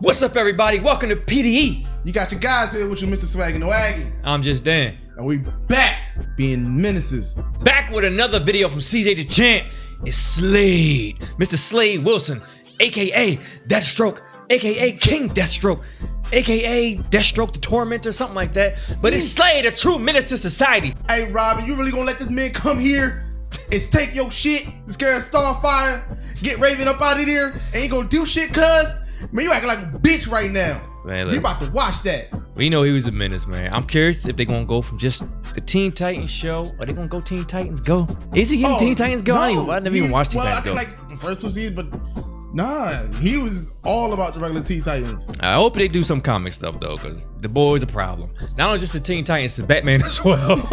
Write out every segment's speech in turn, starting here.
What's up, everybody? Welcome to PDE. You got your guys here with you, Mr. Swag and the Waggy. I'm just Dan. And we back being menaces. Back with another video from CJ the Champ. It's SLADE. Mr. Slade Wilson, aka Deathstroke, aka King Deathstroke, aka Deathstroke the Tormentor, something like that. But it's SLADE, a true menace to society. Hey, Robin, you really gonna let this man come here and take your shit, scare Starfire, get Raven up out of there, and ain't gonna do shit, cuz? Man, you acting like a bitch right now. Man, you about to watch that. We know he was a menace, man. I'm curious if they're gonna go from just the Teen Titans show, or they gonna go Teen Titans Go. Is he getting Teen Titans Go? No, I never even watched Teen Titans Go. I think like the first 2 seasons, but nah, he was all about the regular Teen Titans. I hope they do some comic stuff though, because the boy's a problem. Not only just the Teen Titans, the Batman as well.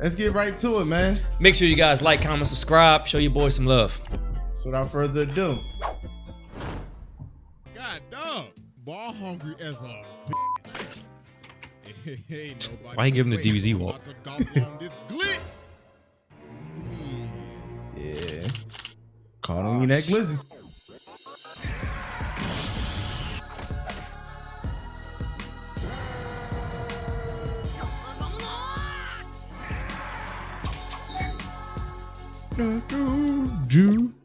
Let's get right to it, man. Make sure you guys like, comment, subscribe, show your boys some love. So without further ado. God dog, ball hungry as a bitch. Why you giving the DBZ walk? Yeah. Caught on you that glizzy.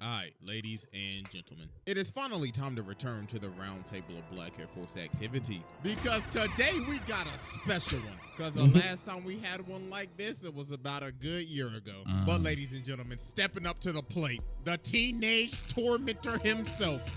Alright, ladies and gentlemen, it is finally time to return to the round table of Black Air Force activity, because today we got a special one. Because the last time we had one like this, it was about a good year ago. But ladies and gentlemen, stepping up to the plate, the teenage tormentor himself,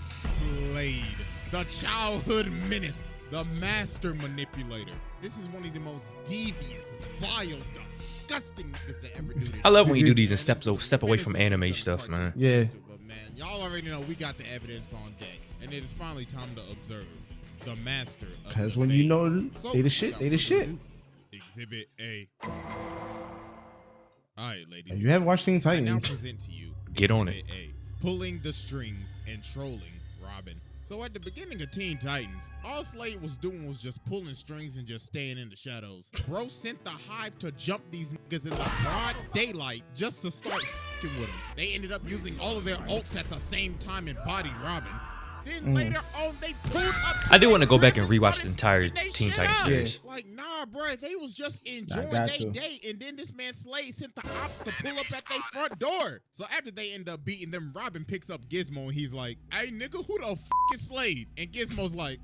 SLADE, the childhood menace, the master manipulator. This is one of the most devious, vile, disgusting niggas that ever do this. I love when you do these and step away from anime stuff, man. Yeah. But man, y'all already know we got the evidence on deck, and it is finally time to observe the master. Because when you know they the shit, they the shit. Exhibit A. All right, ladies. If you haven't watched Teen I now Titans, present to you Get on it. A, pulling the strings and trolling Robin. So at the beginning of Teen Titans, all SLADE was doing was just pulling strings and just staying in the shadows. Bro sent the Hive to jump these niggas in the broad daylight just to start f***ing with them. They ended up using all of their ults at the same time and bodied Robin. Then later on, they pulled up. I do want to go back and rewatch the entire Teen Titans series. Like, nah, bro, they was just enjoying their day, and then this man SLADE sent the ops to pull up at their front door. So after they end up beating them, Robin picks up Gizmo, and he's like, "Hey, nigga, who the f is SLADE?" And Gizmo's like,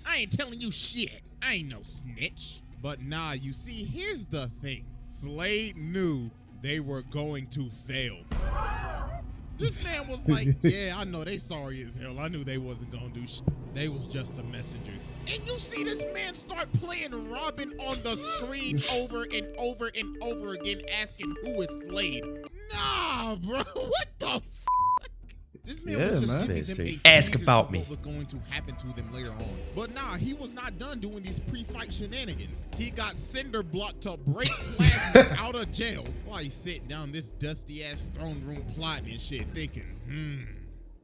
"I ain't telling you shit. I ain't no snitch." But nah, you see, here's the thing. SLADE knew they were going to fail. This man was like, yeah, I know they sorry as hell. I knew they wasn't gonna do shit. They was just some messengers. And you see this man start playing Robin on the screen over and over and over again, asking who is SLADE. Nah, bro, what the f? This man was just giving them a ask about me. what was going to happen to them later on. But nah, he was not done doing these pre-fight shenanigans. He got Cinderblock to break Plasmus out of jail while he's sitting down this dusty ass throne room plotting and shit, thinking,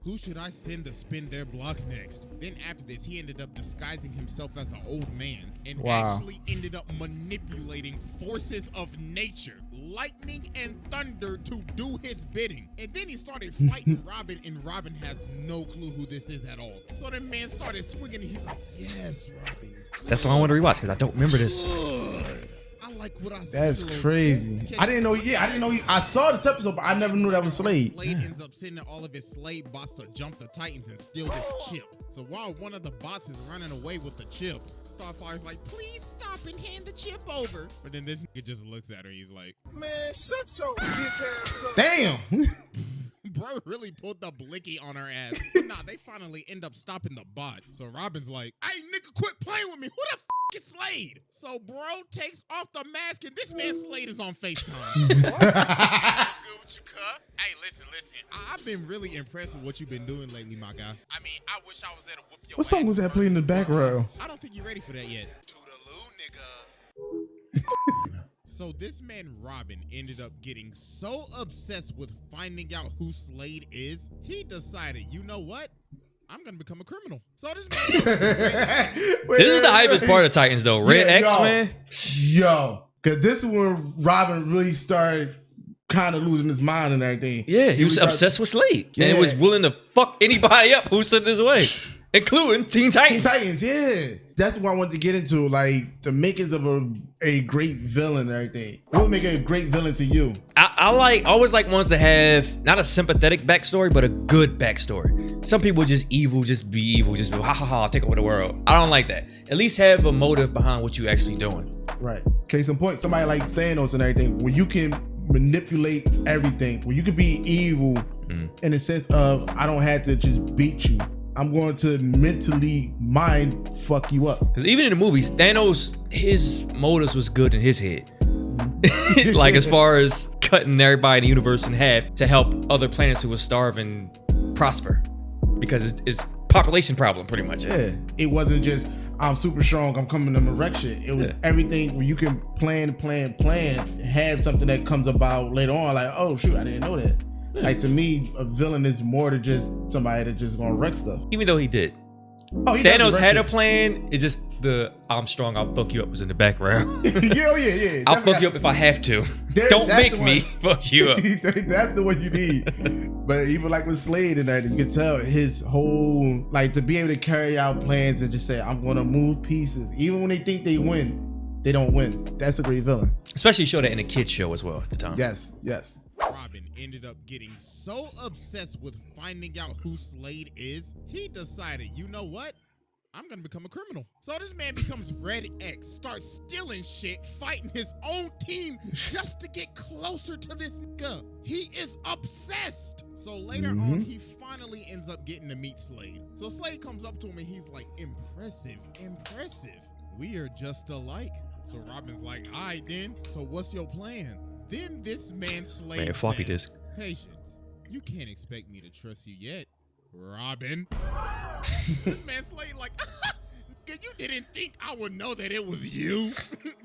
who should I send to spin their block next? Then after this, he ended up disguising himself as an old man and actually ended up manipulating forces of nature, lightning and thunder, to do his bidding. And then he started fighting Robin, and Robin has no clue who this is at all. So the man started swinging, and he's like, yes, Robin. That's why I want to rewatch, because I don't remember this. Good. I like what I see. That's crazy. I didn't know. Yeah, I didn't know. I saw this episode, but I never knew that was SLADE. SLADE ends up sending all of his SLADE bots to jump the Titans and steal this chip. So while one of the bots is running away with the chip, Starfire's like, please stop and hand the chip over. But then this nigga just looks at her. He's like, man, shut your bitch ass up. Damn. Bro really pulled the blicky on her ass. But nah, they finally end up stopping the bot. So Robin's like, hey, nigga, quit playing with me. Who the f is SLADE? So bro takes off the mask, and this man SLADE is on FaceTime. What's good with you, cuh? Hey, listen. I've been really impressed with what you've been doing lately, my guy. I mean, I wish I was there to whoop your ass. What song was that playing in the background? I don't think you're ready for that yet. Toodaloo, nigga. So this man Robin ended up getting so obsessed with finding out who SLADE is, he decided, you know what? I'm gonna become a criminal. So this man This is the hypest part of Titans though. Red X, man. Yo, cause this is when Robin really started kind of losing his mind and everything. Yeah, he was obsessed with SLADE. And he was willing to fuck anybody up who sent his way. including Teen Titans. Teen Titans, yeah. That's what I wanted to get into, like the makings of a great villain and everything. What would make a great villain to you? I always like ones that have not a sympathetic backstory, but a good backstory. Some people just evil, just be evil, just be ha ha ha, take over the world. I don't like that. At least have a motive behind what you actually doing. Right. Case in point, somebody like Thanos and everything, where you can manipulate everything, where you can be evil in the sense of I don't have to just beat you. I'm going to mentally mind fuck you up. Because even in the movies, Thanos, his motives was good in his head. Like as far as cutting everybody in the universe in half to help other planets who were starving prosper. Because it's population problem pretty much. Yeah. It wasn't just I'm super strong, I'm coming to wreck shit. It was everything where you can plan, have something that comes about later on, like, oh shoot, I didn't know that. Like to me, a villain is more than just somebody that's just gonna wreck stuff. Even though he did. Oh, he Thanos had a plan. It's just the I'm strong, I'll fuck you up was in the background. yeah. I'll fuck you up if I have to. Don't make me fuck you up. That's the one you need. But even like with SLADE and that, you can tell his whole, like to be able to carry out plans and just say, I'm gonna move pieces. Even when they think they win, they don't win. That's a great villain. Especially show that in a kid's show as well at the time. Yes. Robin ended up getting so obsessed with finding out who SLADE is, he decided, you know what? I'm gonna become a criminal. So this man becomes Red X, starts stealing shit, fighting his own team just to get closer to this nigga. He is obsessed. So later on, he finally ends up getting to meet SLADE. So SLADE comes up to him and he's like, impressive. We are just alike. So Robin's like, all right then, so what's your plan? Then this man SLADE floppy says, disk. Patience, you can't expect me to trust you yet, Robin. This man SLADE like, you didn't think I would know that it was you,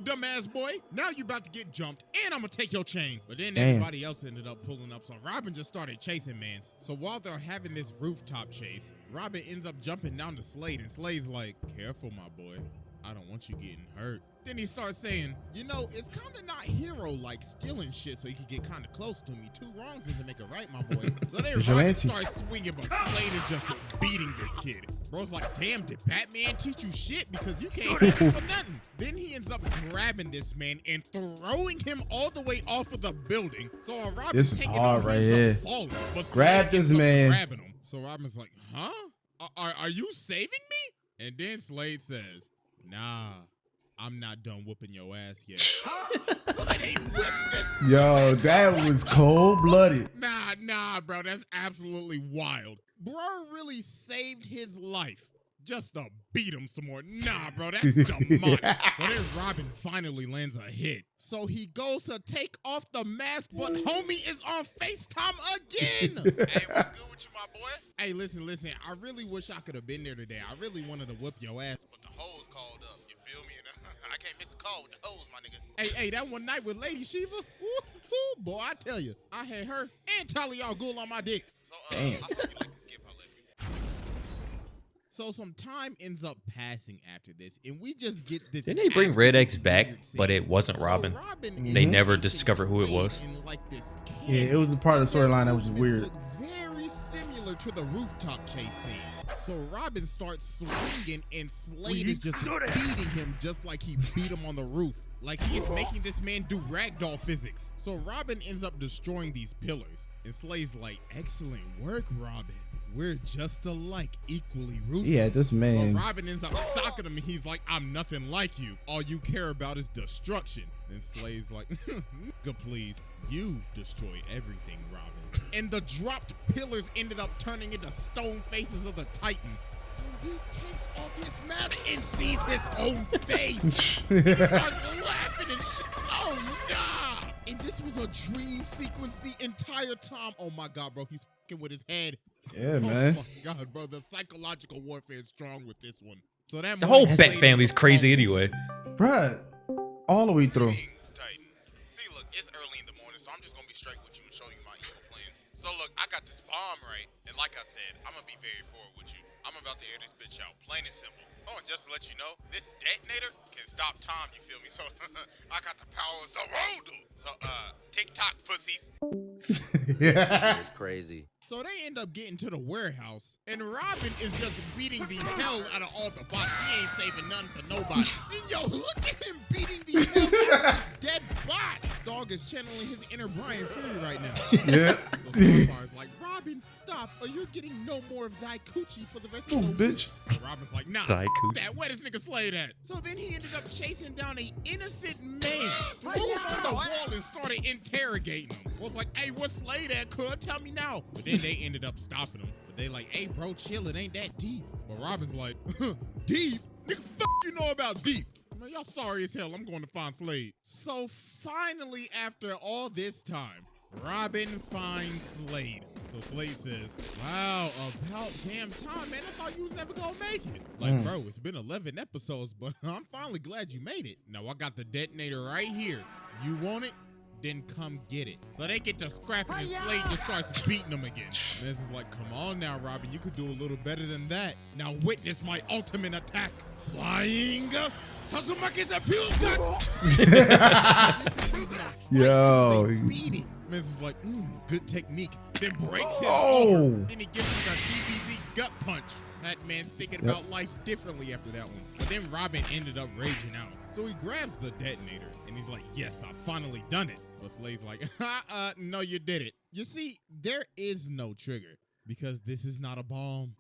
dumbass boy. Now you about to get jumped, and I'm gonna take your chain. But then everybody else ended up pulling up, so Robin just started chasing mans. So while they're having this rooftop chase, Robin ends up jumping down to SLADE, and SLADE's like, careful, my boy. I don't want you getting hurt. Then he starts saying, you know, it's kind of not hero-like stealing shit so you can get kind of close to me. Two wrongs doesn't make a right, my boy. So then Robin starts swinging, but SLADE is just beating this kid. Bro's like, damn, did Batman teach you shit? Because you can't hit him for nothing. Then he ends up grabbing this man and throwing him all the way off of the building. So Robin's taking off falling, but grab this man. Grabbing him. So Robin's like, huh? Are you saving me? And then SLADE says, nah, I'm not done whooping your ass yet. So then he whips this. Yo, that was cold-blooded. Nah, bro, that's absolutely wild. Bro really saved his life just to beat him some more. Nah, bro, that's demonic. So then Robin finally lands a hit. So he goes to take off the mask, but homie is on FaceTime again. Hey, what's good with you, my boy? Hey, listen, I really wish I could have been there today. I really wanted to whip your ass, but the hoes called up. You feel me? I can't miss a call with the hoes, my nigga. Hey, that one night with Lady Shiva, boy, I tell you, I had her and Talia al Ghul on my dick. So, I hope you like this gift I left you. So some time ends up passing after this, and we just get this. Didn't they bring Red X back, but it wasn't Robin? They never discovered who it was. Yeah, it was a part of the storyline that was weird. Very similar to the rooftop chase scene. So Robin starts swinging, and SLADE is just beating him just like he beat him on the roof. Like he is making this man do ragdoll physics. So Robin ends up destroying these pillars. And SLADE's like, excellent work, Robin. We're just alike, equally ruthless. Yeah, this man. Well, Robin ends up socking him, and he's like, I'm nothing like you. All you care about is destruction. And SLADE's like, nigga, please. You destroy everything, Robin. And the dropped pillars ended up turning into stone faces of the Titans. So he takes off his mask and sees his own face. And he starts laughing and shit. Oh, nah. And this was a dream sequence the entire time. Oh, my God, bro. He's fucking with his head. Yeah, man. Oh, my God, bro. The psychological warfare is strong with this one. So that the whole Beck family's crazy anyway. Bruh, all the way through. Titans. See, look, it's early in the morning, so I'm just going to be straight with you and show you my evil plans. So, look, I got this bomb, right? And like I said, I'm going to be very forward with you. I'm about to air this bitch out, plain and simple. Oh, and just to let you know, this detonator can stop time, you feel me? So, I got the power of the world, dude. So, TikTok pussies. It's crazy. So they end up getting to the warehouse, and Robin is just beating the hell out of all the bots. He ain't saving none for nobody. And yo, look at him beating the hell out of this dead bot. Dog is channeling his inner Brian Fury right now. Yeah. So Starfire's like, Robin, stop, or you're getting no more of thy coochie for the rest of the week. Bitch. So Robin's like, nah, Thy coochie. that. Where this nigga Slade at? So then he ended up chasing down a innocent man, threw him on the wall, and started interrogating him. Was like, hey, what's Slade at, cuz? Tell me now. But then they ended up stopping him. But they like, hey, bro, chill, it ain't that deep. But Robin's like, deep? Nigga, you know about deep? Man, y'all sorry as hell. I'm going to find Slade. So finally, after all this time, Robin finds Slade. So Slade says, wow, about damn time, man. I thought you was never gonna make it. Like, bro, it's been 11 episodes, but I'm finally glad you made it. Now, I got the detonator right here. You want it? Then come get it. So they get to scrapping, and Slade just starts beating them again. And this is like, come on now, Robin. You could do a little better than that. Now witness my ultimate attack. Flying Tazumaki's appeal gun. Yo. Beating. This is like, good technique. Then breaks his Oh. arm. Then he gives him a DBZ gut punch. That man's thinking about life differently after that one. But then Robin ended up raging out. So he grabs the detonator and he's like, yes, I finally done it. But Slade's like, no, you did it. You see, there is no trigger because this is not a bomb.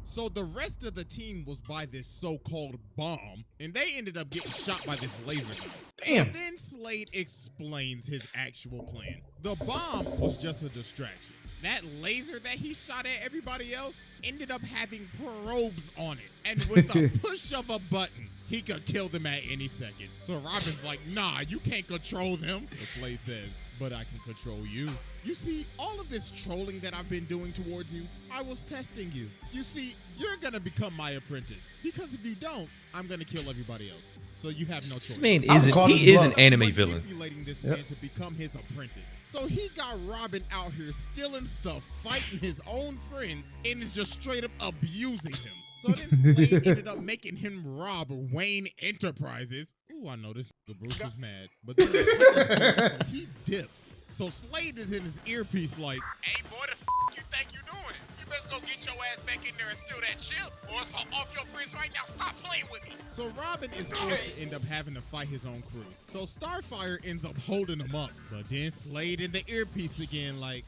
So the rest of the team was by this so-called bomb, and they ended up getting shot by this laser gun. Damn. So then Slade explains his actual plan. The bomb was just a distraction. That laser that he shot at everybody else ended up having probes on it. And with a push of a button, he could kill them at any second. So Robin's like, nah, you can't control them. But Slade says, but I can control you. You see, all of this trolling that I've been doing towards you, I was testing you. You see, you're gonna become my apprentice. Because if you don't, I'm gonna kill everybody else. So you have no choice. This man is an anime villain. Manipulating this man to become his apprentice. So he got Robin out here stealing stuff, fighting his own friends, and is just straight up abusing him. So then Slade ended up making him rob Wayne Enterprises. Ooh, I know this Bruce is mad. But then so he dips. So Slade is in his earpiece like, hey boy, the you think you doing? You best go get your ass back in there and steal that chip, or it's off your friends right now. Stop playing with me. So Robin is forced to end up having to fight his own crew. So Starfire ends up holding him up. But then Slade in the earpiece again like,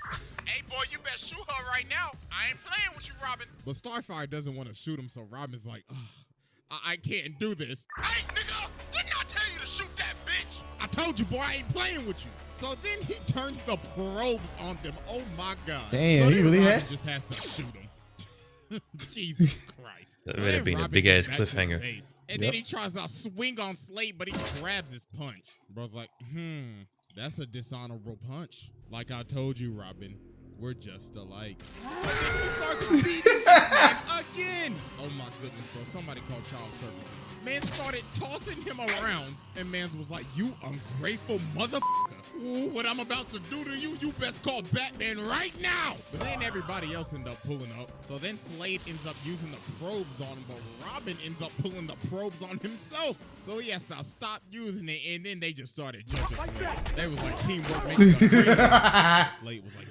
hey boy, you better shoot her right now. I ain't playing with you, Robin. But Starfire doesn't want to shoot him, so Robin's like, I can't do this. Hey, nigga, didn't I tell you to shoot that bitch? I told you, boy, I ain't playing with you. So then he turns the probes on them. Oh my God. Damn, so he really Robin had? just has to shoot him. Jesus Christ. That So would have then been a Robin big gets ass back to the cliffhanger. base, and then he tries to swing on Slade, but he grabs his punch. Bro's like, that's a dishonorable punch. Like I told you, Robin, we're just alike. But then he starts beating this man again. Oh my goodness, bro. Somebody called child services. Man started tossing him around, and Mans was like, you ungrateful motherfucker. Ooh, what I'm about to do to you, you best call Batman right now. But then everybody else ended up pulling up. So then Slade ends up using the probes on him, but Robin ends up pulling the probes on himself. So he has to stop using it, and then they just started jumping Slade. They was like, teamwork makes the dream work. Slade was like,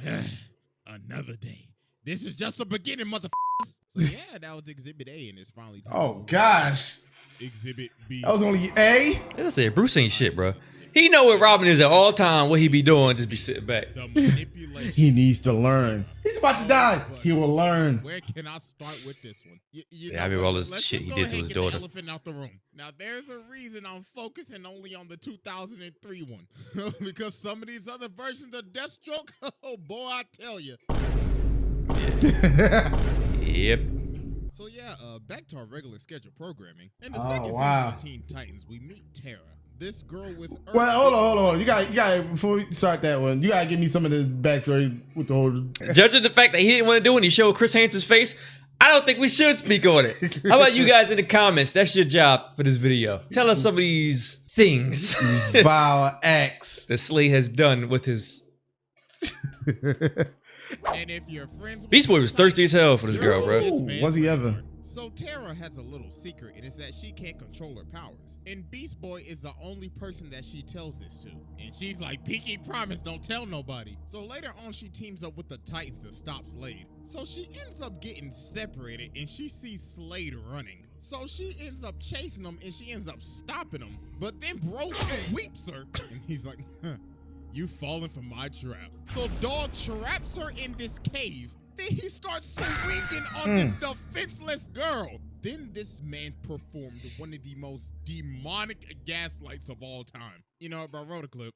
another day. This is just the beginning, motherfuckers. So yeah, that was Exhibit A, and it's finally time. Oh gosh. Exhibit B. That was only A. That's it. Bruce ain't shit, bro. He know what Robin is at all time. What he be doing, just be sitting back. The manipulation. He needs to learn. He's about to die. He will learn. Where can I start with this one? Yeah, I mean, all this shit he did to his daughter. The elephant out the room. Now, there's a reason I'm focusing only on the 2003 one. Because some of these other versions of Deathstroke, oh boy, I tell you. Yep. So yeah, back to our regular schedule programming. In the second season of Teen Titans, we meet Tara. This girl with Well, hold on. You got before we start that one, you gotta give me some of the backstory with the whole. Judging the fact that he didn't want to do it and he showed Chris Hansen's face, I don't think we should speak on it. How about you guys in the comments? That's your job for this video. Tell us some of these things Vile acts that Slade has done with his. And if you're friends with Beast Boy was thirsty as hell for this girl, bro. Was he ever? So Tara has a little secret, and it's that she can't control her powers. And Beast Boy is the only person that she tells this to. And she's like, Pinky promise, don't tell nobody. So later on, she teams up with the Titans to stop Slade. So she ends up getting separated, and she sees Slade running. So she ends up chasing him, and she ends up stopping him. But then bro sweeps her, and he's like, you falling for my trap. So dog traps her in this cave. Then he starts swinging on this defenseless girl. Then this man performed one of the most demonic gaslights of all time. You know, bro, wrote a clip.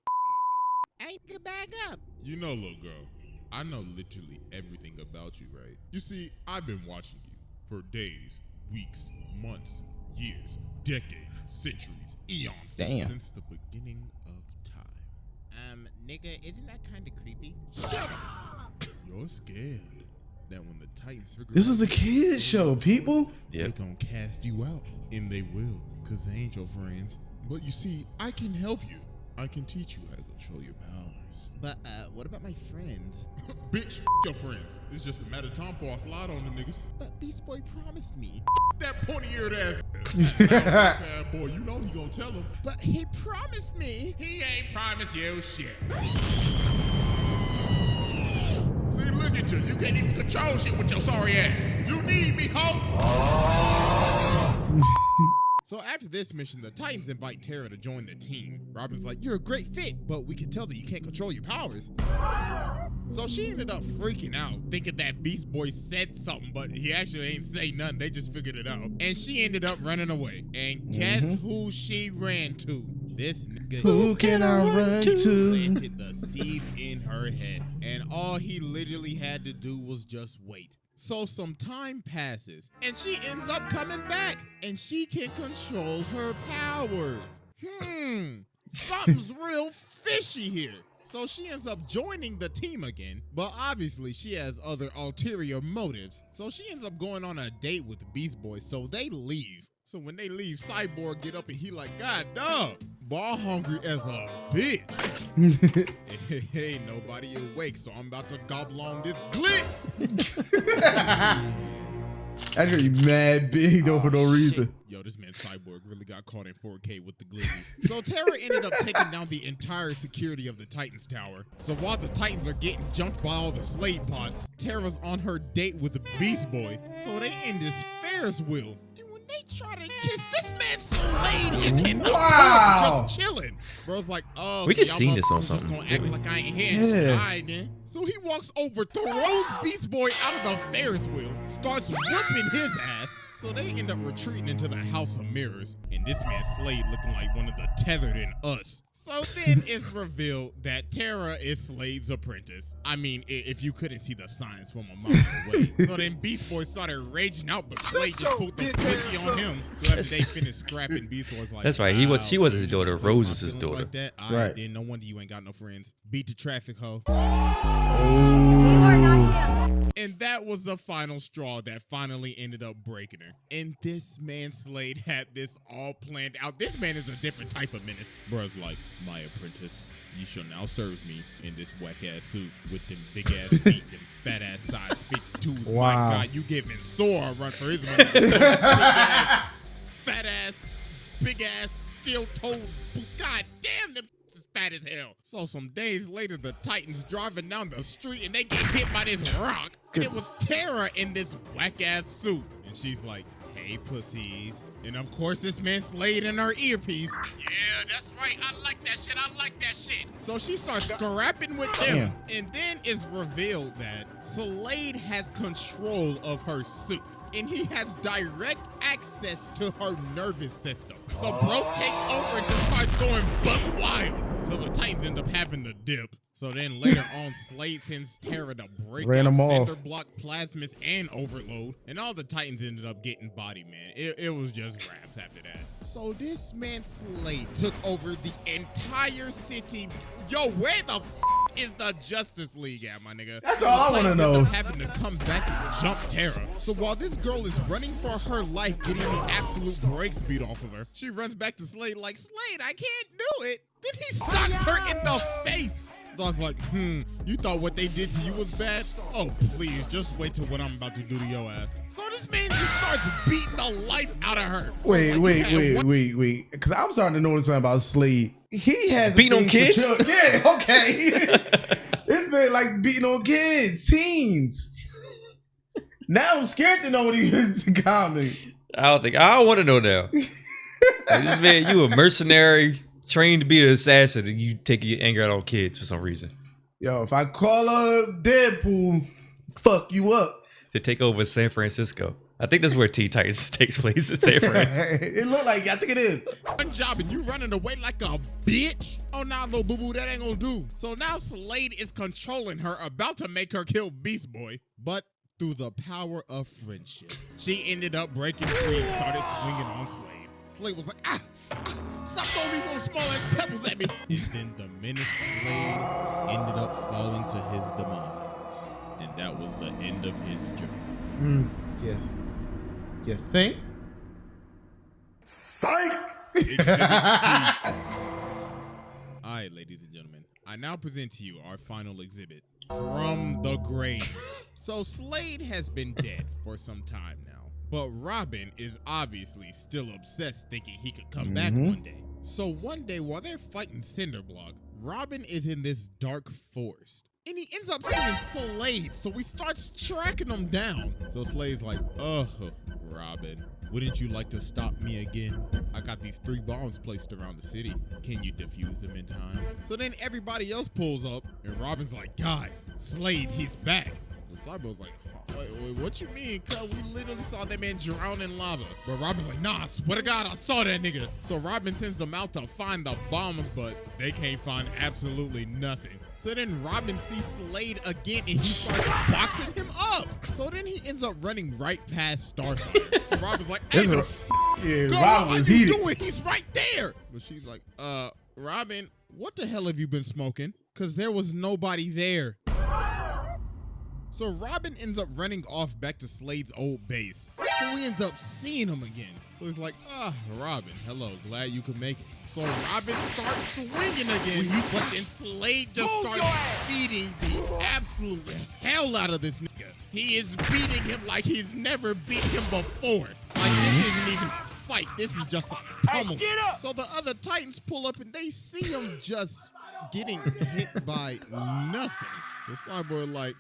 Ain't get back up. You know, little girl, I know literally everything about you, right? You see, I've been watching you for days, weeks, months, years, decades, centuries, eons. Damn. Since the beginning of time. Nigga, isn't that kind of creepy? Shut up! You're scared that when the Titans figure This is a kid show, people. they gonna cast you out. And they will, cause they ain't your friends. But you see, I can help you. I can teach you how to control your powers. But, what about my friends? Bitch, your friends. It's just a matter of time before I slide on the niggas. But Beast Boy promised me. That pointy-eared ass. Boy, you know he gonna tell him. But he promised me. He ain't promised you shit. See, look at you. You can't even control shit with your sorry ass. You need me, ho. So after this mission, the Titans invite Tara to join the team. Robin's like, you're a great fit, but we can tell that you can't control your powers. So she ended up freaking out, thinking that Beast Boy said something, but he actually ain't say nothing. They just figured it out. And she ended up running away. And guess who she ran to? This nigga. Who can I run to? Planted the seeds in her head. And all he literally had to do was just wait. So some time passes, and she ends up coming back, and she can control her powers. Something's real fishy here. So she ends up joining the team again, but obviously she has other ulterior motives. So she ends up going on a date with Beast Boy, so they leave. So when they leave, Cyborg get up and he like, God dog, ball hungry as a bitch. Ain't nobody awake, so I'm about to gobble on this glit. That's really mad big though for no reason. Yo, this man Cyborg really got caught in 4K with the glizzy. So Tara ended up taking down the entire security of the Titans Tower. So while the Titans are getting jumped by all the Slade pods, Tara's on her date with the Beast Boy. So they in this Ferris wheel. They try to kiss. This man Slade is in the pool just chilling. Bro's like, oh, We so just seen this on just something. gonna act like I ain't here. All right, then. So he walks over, throws Beast Boy out of the Ferris wheel, starts whipping his ass. So they end up retreating into the House of Mirrors. And this man Slade looking like one of the tethered in Us. So then it's revealed that Tara is Slade's apprentice. I mean, if you couldn't see the signs from a mile away. So then Beast Boy started raging out, but Slade just pulled the blicky on him. So after they finished scrapping, Beast Boy's like, That's right. She was his daughter. Rose is his daughter. Like that. Right. Then no wonder you ain't got no friends. Beat the traffic, ho. And that was the final straw that finally ended up breaking her. And this man Slade had this all planned out. This man is a different type of menace. Bruh's like, my apprentice, you shall now serve me in this whack-ass suit with them big-ass feet, them fat-ass size 52s. Wow. My God, you giving Sora a run for his money. Big-ass, fat-ass, big-ass, steel-toed boots. God damn, them is fat as hell. So some days later, the Titans driving down the street and they get hit by this rock. And it was Tara in this whack-ass suit. And she's like, hey, pussies. And of course, this man Slade in her earpiece. Yeah, that's right. I like that shit. I like that shit. So she starts scrapping with them. And then it's revealed that Slade has control of her suit. And he has direct access to her nervous system. So bro takes over and just starts going buck wild. So the Titans end up having to dip. So then later on, Slade sends Tara to break out Cinder Block, Plasmus, and Overload. And all the Titans ended up getting body, man. It was just raps after that. So this man Slade took over the entire city. Yo, where the is the Justice League at, my nigga? That's all I want to know. Having to come back and jump Tara. So while this girl is running for her life, getting the absolute brakes beat off of her, she runs back to Slade like, Slade, I can't do it. Then he socks her in the face. Star's like, you thought what they did to you was bad? Oh, please, just wait till what I'm about to do to your ass. So this man just starts beating the life out of her. Wait. Because I'm starting to notice something about Slade. He has beating on kids? Yeah, okay. This man likes beating on kids, teens. Now I'm scared to know what he is to comedy. I don't want to know now. Like, this man, you a mercenary trained to be an assassin, and you take your anger out on kids for some reason. Yo, if I call up Deadpool, fuck you up. To take over San Francisco. I think that's where Teen Titans takes place in San Fran. It look like, I think it is. One job and you running away like a bitch? Oh, nah, little boo-boo, that ain't gonna do. So now Slade is controlling her, about to make her kill Beast Boy. But through the power of friendship, she ended up breaking free and started swinging on Slade. Slade was like, stop throwing these little small-ass pebbles at me. And then the menace Slade ended up falling to his demise. And that was the end of his journey. Yes. You think? Psych! All right, ladies and gentlemen. I now present to you our final exhibit, From the Grave. So Slade has been dead for some time now, but Robin is obviously still obsessed, thinking he could come back one day. So one day while they're fighting Cinderblock, Robin is in this dark forest. And he ends up seeing Slade, so he starts tracking him down. So Slade's like, Robin, wouldn't you like to stop me again? I got these 3 bombs placed around the city. Can you defuse them in time? So then everybody else pulls up, and Robin's like, guys, Slade, he's back. And Cyborg's like, wait, what you mean? Cuz we literally saw that man drown in lava. But Robin's like, nah, I swear to God, I saw that nigga. So Robin sends them out to find the bombs, but they can't find absolutely nothing. So then Robin sees Slade again and he starts boxing him up. So then he ends up running right past Starfire. So Robin's like, hey, the girl, what are you doing? He's right there. But she's like, Robin, what the hell have you been smoking? Because there was nobody there. So Robin ends up running off back to Slade's old base. So he ends up seeing him again. So he's like, Robin, hello, glad you could make it. So Robin starts swinging again, but then Slade just starts beating the absolute hell out of this nigga. He is beating him like he's never beat him before. Like, this isn't even a fight. This is just a pummel. So the other Titans pull up and they see him just getting hit by nothing. The Cyborg like,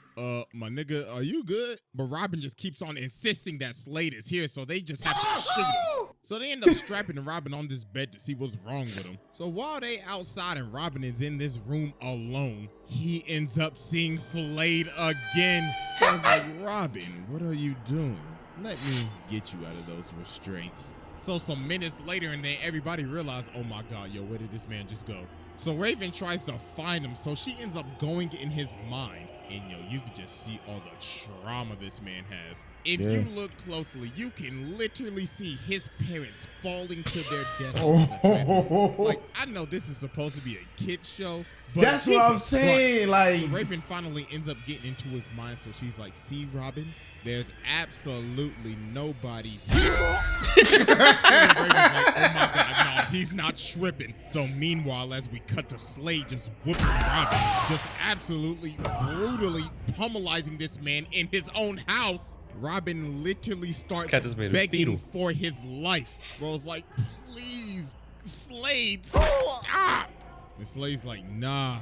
my nigga, are you good? But Robin just keeps on insisting that Slade is here, so they just have to shoot him. So they end up strapping Robin on this bed to see what's wrong with him. So while they outside and Robin is in this room alone, he ends up seeing Slade again. I was like, Robin, what are you doing? Let me get you out of those restraints. So some minutes later, and then everybody realized, oh my God, yo, where did this man just go? So Raven tries to find him, so she ends up going in his mind. And yo, you can just see all the trauma this man has. If you look closely, you can literally see his parents falling to their death. Like, I know this is supposed to be a kid show, but that's what I'm saying. Like, so Raven finally ends up getting into his mind, so she's like, see, Robin, there's absolutely nobody here. Raven's like, oh my God, no, he's not tripping. So meanwhile, as we cut to Slade just whooping Robin, just absolutely brutally pummelizing this man in his own house, Robin literally starts begging for his life. Bro's like, please, Slade, stop. And Slade's like, nah,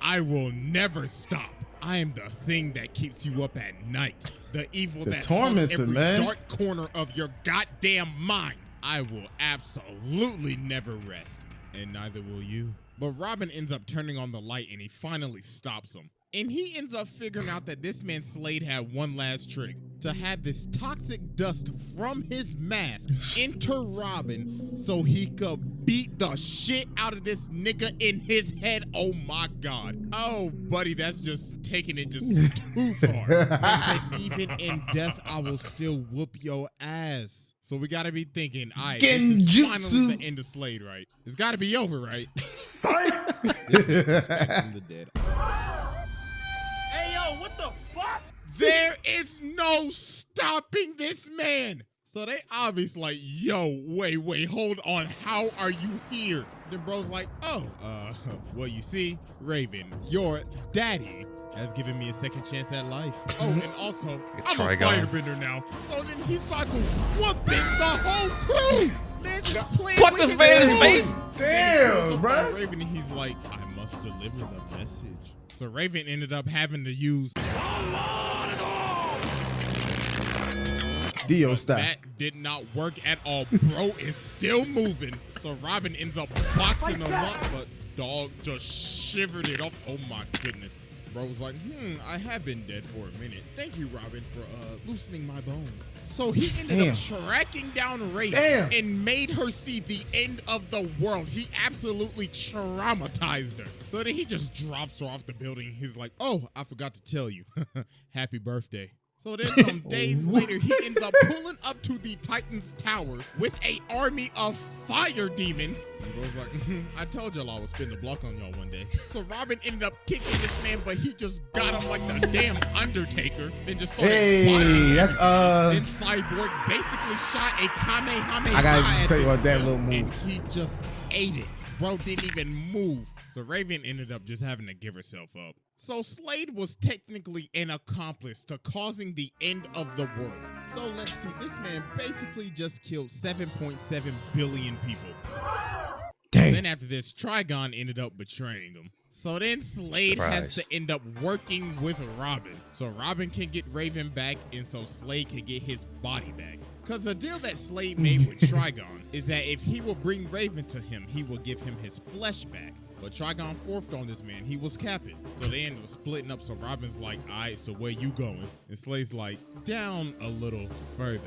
I will never stop. I am the thing that keeps you up at night. The evil that haunts every dark corner of your goddamn mind. I will absolutely never rest, and neither will you. But Robin ends up turning on the light, and he finally stops him. And he ends up figuring out that this man Slade had one last trick. To have this toxic dust from his mask enter Robin so he could beat the shit out of this nigga in his head. Oh my God. Oh, buddy, that's just taking it just too far. I said, even in death, I will still whoop your ass. So we gotta be thinking, all right, this is finally the end of Slade, right? It's gotta be over, right? This man is back from the dead. What the fuck? There is no stopping this man. So they obviously like, yo, wait, hold on. How are you here? Then bro's like, oh, well, you see, Raven, your daddy has given me a second chance at life. Oh, and also, I'm a firebender now. So then he starts whooping the whole crew. Man's just playing Pluck this man in his face. Damn, bro. Raven, and he's like, I must deliver the message. So Raven ended up having to use Dio style. That did not work at all. Bro is still moving. So Robin ends up boxing him up, but dog just shivered it off. Oh my goodness. Bro was like, I have been dead for a minute. Thank you, Robin, for loosening my bones. So he ended up tracking down Raven and made her see the end of the world. He absolutely traumatized her. So then he just drops her off the building. He's like, oh, I forgot to tell you. Happy birthday. So then some days later, he ends up pulling up to the Titan's tower with an army of fire demons. And bro's like, I told y'all I would spin the block on y'all one day. So Robin ended up kicking this man, but he just got him like the damn Undertaker. Then just started bodying that's Then Cyborg basically shot a Kamehameha. I gotta tell you about that little move. And he just ate it. Bro didn't even move. So Raven ended up just having to give herself up. So SLADE was technically an accomplice to causing the end of the world. So let's see, this man basically just killed 7.7 billion people. Dang. Then after this, Trigon ended up betraying him. So then SLADE has to end up working with Robin. So Robin can get Raven back, and so SLADE can get his body back. Because the deal that SLADE made with Trigon is that if he will bring Raven to him, he will give him his flesh back. But Trigon forfed on this man. He was capping. So they ended up splitting up. So Robin's like, all right, so where you going? And SLADE's like, down a little further.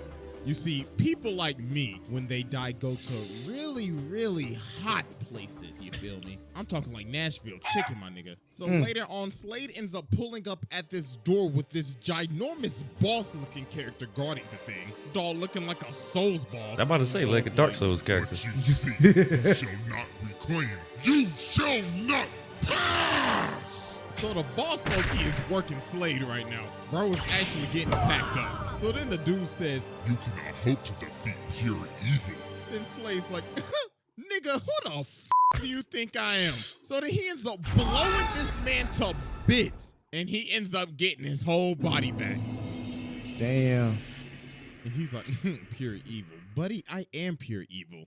You see, people like me, when they die, go to really, really hot places, you feel me? I'm talking like Nashville chicken, my nigga. So later on, SLADE ends up pulling up at this door with this ginormous boss-looking character guarding the thing. Dog looking like a Souls boss. I'm about to say, like a Dark Souls character. What you see shall not reclaim. You shall not pass! So the boss low-key is working SLADE right now. Bro is actually getting packed up. So then the dude says, you cannot hope to defeat pure evil. Then SLADE's like, nigga, who the f do you think I am? So then he ends up blowing this man to bits. And he ends up getting his whole body back. Damn. And he's like, pure evil. Buddy, I am pure evil.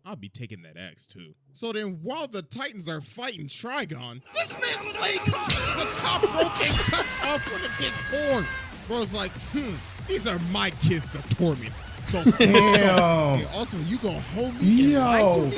I'll be taking that axe too. So then while the Titans are fighting Trigon, this man SLADE comes from the top rope and cuts off one of his horns. Bro's like, these are my kids to torment. So damn. And also, you gonna hold me and lie to me?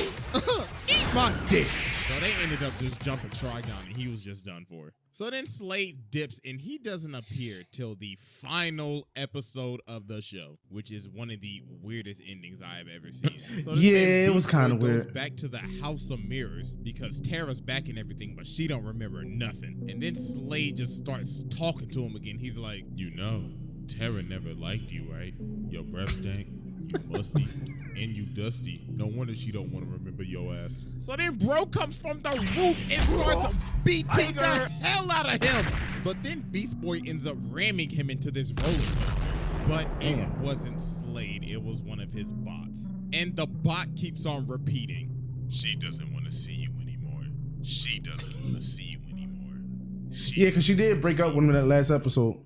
Eat my dick. So they ended up just jumping Trigon and he was just done for. So then SLADE dips and he doesn't appear till the final episode of the show, which is one of the weirdest endings I have ever seen. So yeah, it was kind of weird. Goes back to the House of Mirrors because Tara's back and everything, but she don't remember nothing. And then SLADE just starts talking to him again. He's like, you know, Tara never liked you, right? Your breath stank, you musty, and you dusty. No wonder she don't want to remember your ass. So then bro comes from the roof and starts beating the hell out of him. But then Beast Boy ends up ramming him into this roller coaster. But it wasn't SLADE, it was one of his bots. And the bot keeps on repeating, she doesn't want to see you anymore. She doesn't want to see you anymore. Yeah, because she did break up with him in that last episode.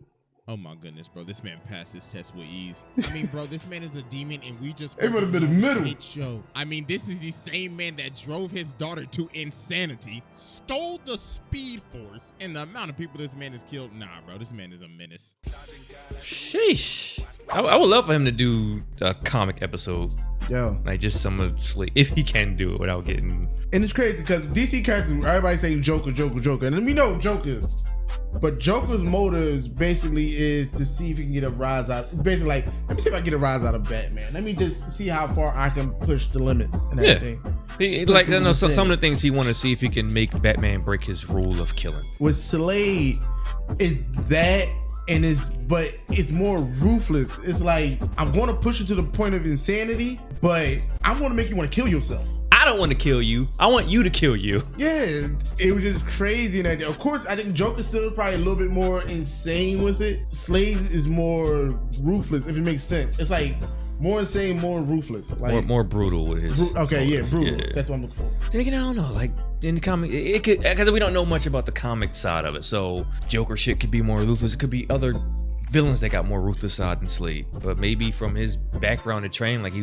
Oh my goodness, bro. This man passed his test with ease. I mean, bro, this man is a demon and we just it would have been the middle. Show. I mean, this is the same man that drove his daughter to insanity, stole the Speed Force, and the amount of people this man has killed. Nah, bro, this man is a menace. Sheesh. I would love for him to do a comic episode. Yo. Like just some of SLADE, if he can do it without getting. And it's crazy because DC characters, everybody saying Joker. And we know Joker. But Joker's motive basically is to see if he can get a rise out. It's basically like, let me see if I can get a rise out of Batman. Let me just see how far I can push the limit and everything. Like I know some of the things he want to see if he can make Batman break his rule of killing. With SLADE, is that, and it's more ruthless. It's like, I'm going to push it to the point of insanity, but I want to make you want to kill yourself. I don't want to kill you. I want you to kill you. Yeah, it was just crazy. And of course, I think Joker's still probably a little bit more insane with it. SLADE is more ruthless, if it makes sense. It's like More insane, more ruthless. Like more brutal with his. Brutal. Yeah. That's what I'm looking for. Then again, I don't know. Like in the comic, it could, because we don't know much about the comic side of it. So Joker shit could be more ruthless. It could be other villains that got more ruthless side than Slade. But maybe from his background and training, like I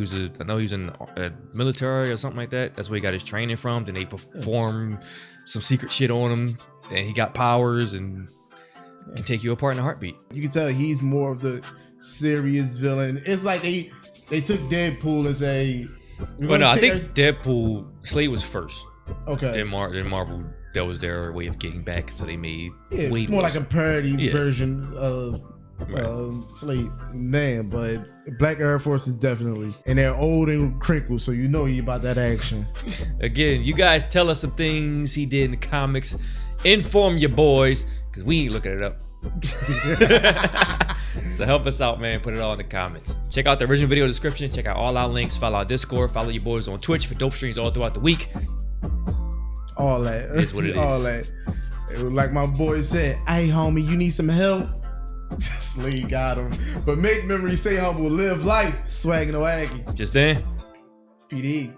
know he was in a military or something like that. That's where he got his training from. Then they perform some secret shit on him, and he got powers and can take you apart in a heartbeat. You can tell he's more of the serious villain. It's like they took Deadpool and say. Well, no, I think Deadpool, Slade was first. Okay. Then Marvel, that was their way of getting back, so they made more like a parody version of Slade. Man, but Black Air Force is definitely, and they're old and crinkled, so you know you about that action. Again, you guys tell us some things he did in the comics. Inform your boys, because we ain't looking it up. So help us out, man. Put it all in the comments. Check out the original video description. Check out all our links. Follow our Discord. Follow your boys on Twitch for dope streams all throughout the week. All that. Is what it is. All that. Like my boy said, hey, homie, you need some help? Slade got him. But make memories, stay humble, live life. Swagging no aggie. Just then. PDE.